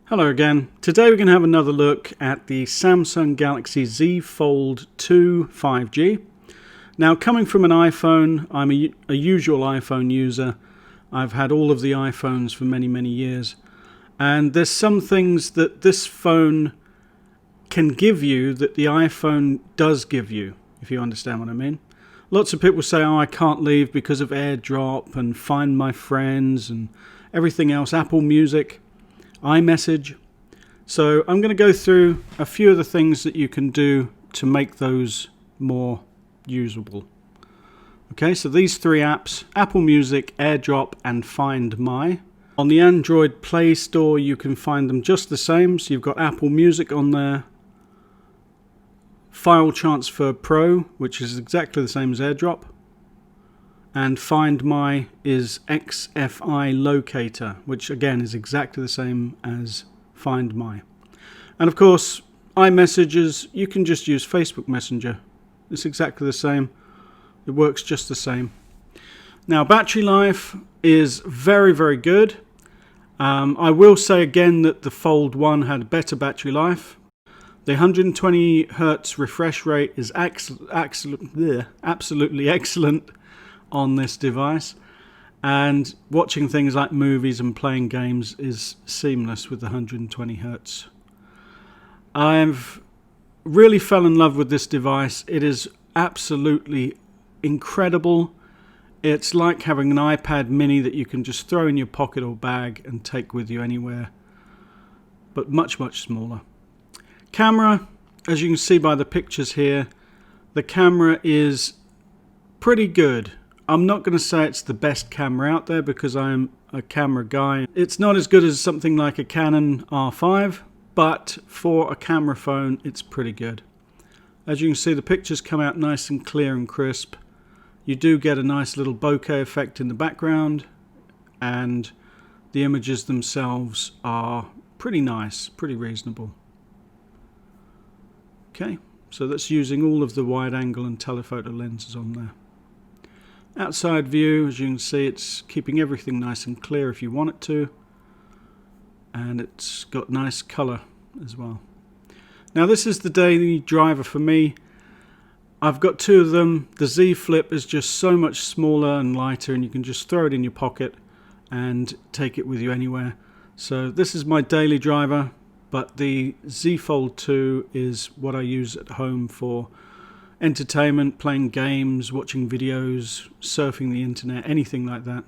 Hello again. Today we're going to have another look at the Samsung Galaxy Z Fold 2 5G. Now, coming from an iPhone, I'm a usual iPhone user. I've had all of the iPhones for many years. And there's some things that this phone can give you that the iPhone does give you, if you understand what I mean. Lots of people say, oh, I can't leave because of AirDrop and Find My Friends and everything else, Apple Music, iMessage. So I'm going to go through a few of the things that you can do to make those more usable. Okay, so these three apps, Apple Music, AirDrop and Find My. On the Android Play Store you can find them just the same. So you've got Apple Music on there, File Transfer Pro, which is exactly the same as AirDrop, and Find My is XFI Locator, which again is exactly the same as Find My. And of course, iMessages, you can just use Facebook Messenger. It's exactly the same. It works just the same. Now, battery life is very good. I will say again that the Fold 1 had better battery life. The 120 Hz refresh rate is absolutely excellent on this device, and watching things like movies and playing games is seamless with the 120 Hz. I've really fell in love with this device. It is absolutely incredible. It's like having an iPad mini that you can just throw in your pocket or bag and take with you anywhere, but much smaller. Camera, as you can see by the pictures here, the camera is pretty good. I'm not going to say it's the best camera out there because I'm a camera guy. It's not as good as something like a Canon R5, but for a camera phone, it's pretty good. As you can see, the pictures come out nice and clear and crisp. You do get a nice little bokeh effect in the background, and the images themselves are pretty nice, pretty reasonable. Okay, so that's using all of the wide angle and telephoto lenses on there. Outside view, as you can see, it's keeping everything nice and clear if you want it to, and it's got nice color as well. Now, this is the daily driver for me. I've got two of them. The Z Flip is just so much smaller and lighter, and you can just throw it in your pocket and take it with you anywhere. So this is my daily driver, but the Z Fold 2 is what I use at home for entertainment, playing games, watching videos, surfing the internet, anything like that.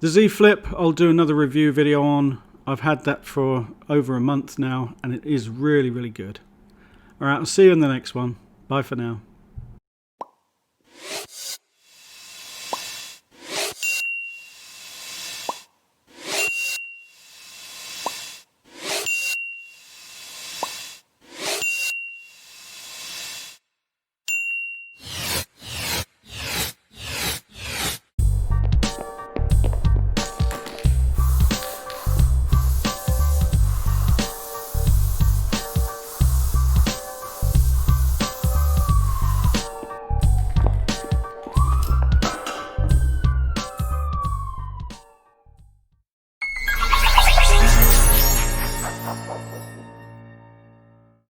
The Z Flip, I'll do another review video on. I've had that for over a month now, and it is really good. Alright, I'll see you in the next one. Bye for now.